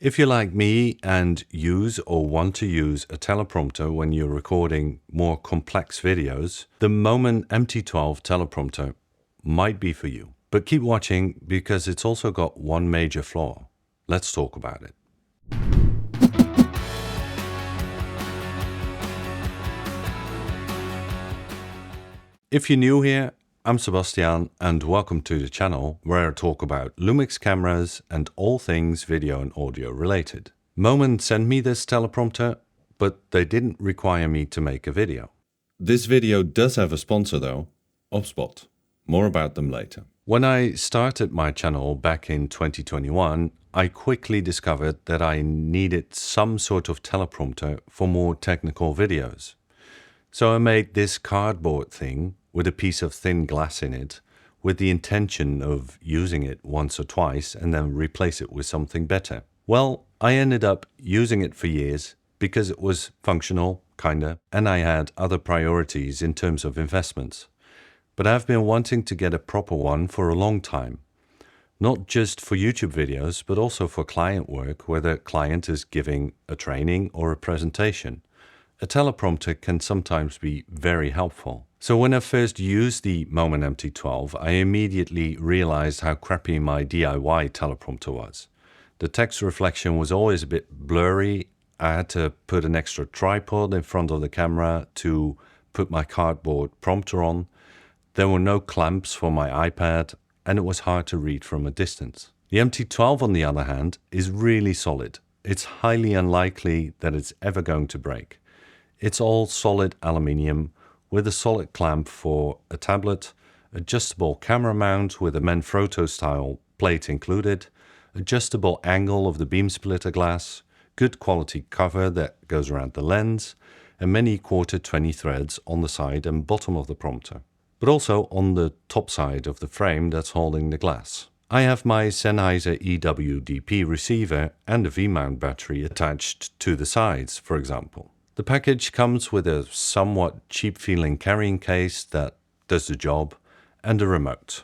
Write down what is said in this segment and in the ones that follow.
If you're like me and use or want to use a teleprompter when you're recording more complex videos, the Moman MT12 teleprompter might be for you. But keep watching because it's also got one major flaw. Let's talk about it. If you're new here, I'm Sebastian and welcome to the channel where I talk about Lumix cameras and all things video and audio related. Moman sent me this teleprompter, but they didn't require me to make a video. This video does have a sponsor though, OBSBOT. More about them later. When I started my channel back in 2021, I quickly discovered that I needed some sort of teleprompter for more technical videos. So I made this cardboard thing with a piece of thin glass in it, with the intention of using it once or twice and then replace it with something better. Well, I ended up using it for years because it was functional, kinda, and I had other priorities in terms of investments. But I've been wanting to get a proper one for a long time. Not just for YouTube videos, but also for client work where the client is giving a training or a presentation. A teleprompter can sometimes be very helpful. So when I first used the Moman MT12, I immediately realized how crappy my DIY teleprompter was. The text reflection was always a bit blurry. I had to put an extra tripod in front of the camera to put my cardboard prompter on. There were no clamps for my iPad, and it was hard to read from a distance. The MT12, on the other hand, is really solid. It's highly unlikely that it's ever going to break. It's all solid aluminium with a solid clamp for a tablet, adjustable camera mount with a Manfrotto style plate included, adjustable angle of the beam splitter glass, good quality cover that goes around the lens, and many 1/4-20 threads on the side and bottom of the prompter, but also on the top side of the frame that's holding the glass. I have my Sennheiser EWDP receiver and a V-mount battery attached to the sides, for example. The package comes with a somewhat cheap-feeling carrying case that does the job and a remote.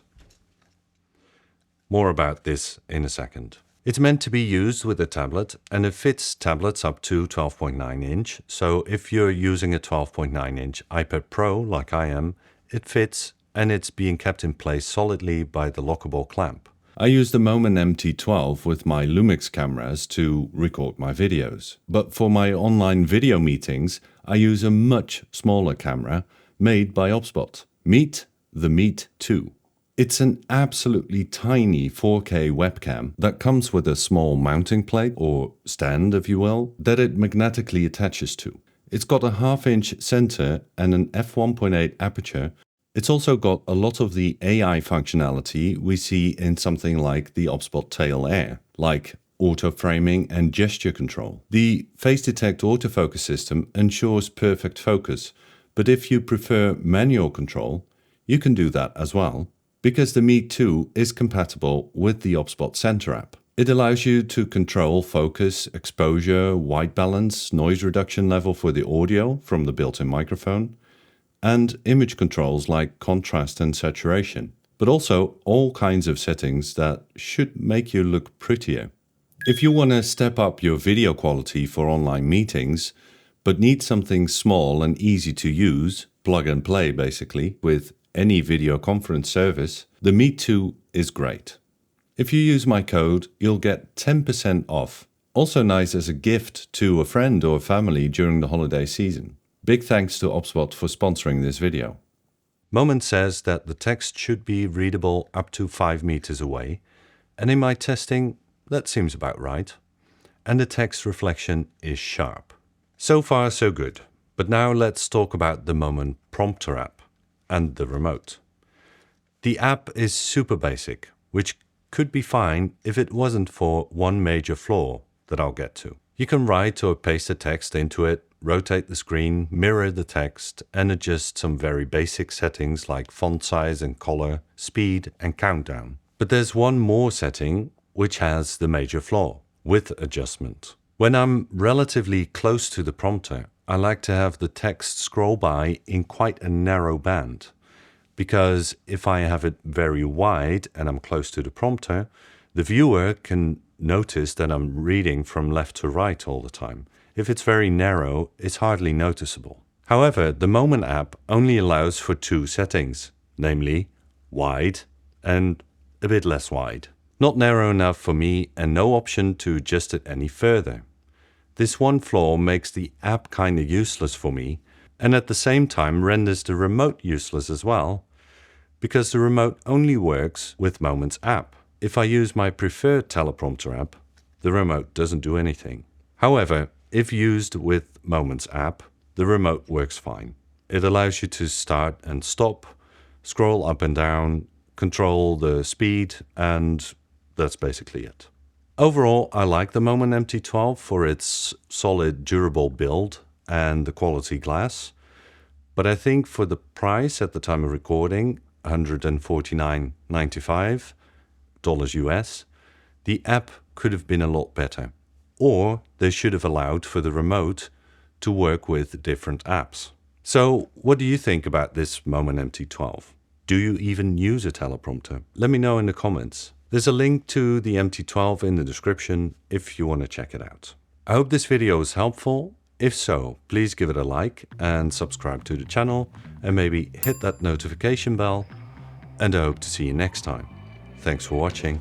More about this in a second. It's meant to be used with a tablet and it fits tablets up to 12.9 inch. So if you're using a 12.9 inch iPad Pro like I am, it fits and it's being kept in place solidly by the lockable clamp. I use the Moman MT12 with my Lumix cameras to record my videos. But for my online video meetings, I use a much smaller camera made by OBSBOT. Meet the Meet 2. It's an absolutely tiny 4K webcam that comes with a small mounting plate, or stand if you will, that it magnetically attaches to. It's got a 1/2 inch center and an f1.8 aperture. It's also got a lot of the AI functionality we see in something like the OBSBOT Tail Air, like auto framing and gesture control. The face detect autofocus system ensures perfect focus, but if you prefer manual control, you can do that as well, because the Meet 2 is compatible with the OBSBOT Center app. It allows you to control focus, exposure, white balance, noise reduction level for the audio from the built-in microphone, and image controls like contrast and saturation, but also all kinds of settings that should make you look prettier. If you want to step up your video quality for online meetings, but need something small and easy to use, plug and play basically, with any video conference service, the Meet 2 is great. If you use my code, you'll get 10% off. Also nice as a gift to a friend or family during the holiday season. Big thanks to OBSBOT for sponsoring this video. Moman says that the text should be readable up to 5 meters away, and in my testing, that seems about right. And the text reflection is sharp. So far, so good. But now let's talk about the Moman Prompter app and the remote. The app is super basic, which could be fine if it wasn't for one major flaw that I'll get to. You can write or paste the text into it, rotate the screen, mirror the text, and adjust some very basic settings like font size and color, speed and countdown. But there's one more setting which has the major flaw, width adjustment. When I'm relatively close to the prompter, I like to have the text scroll by in quite a narrow band, because if I have it very wide and I'm close to the prompter, the viewer can notice that I'm reading from left to right all the time. If it's very narrow, it's hardly noticeable. However, the Moman app only allows for 2 settings, namely wide and a bit less wide. Not narrow enough for me and no option to adjust it any further. This one flaw makes the app kinda useless for me and at the same time renders the remote useless as well, because the remote only works with Moman's app. If I use my preferred teleprompter app, the remote doesn't do anything. However, if used with Moman's app, the remote works fine. It allows you to start and stop, scroll up and down, control the speed, and that's basically it. Overall, I like the Moman MT12 for its solid, durable build and the quality glass. But I think for the price at the time of recording, $149.95 US, the app could have been a lot better. Or they should have allowed for the remote to work with different apps. So what do you think about this Moman MT12? Do you even use a teleprompter? Let me know in the comments. There's a link to the MT12 in the description if you want to check it out. I hope this video was helpful. If so, please give it a like and subscribe to the channel and maybe hit that notification bell. And I hope to see you next time. Thanks for watching.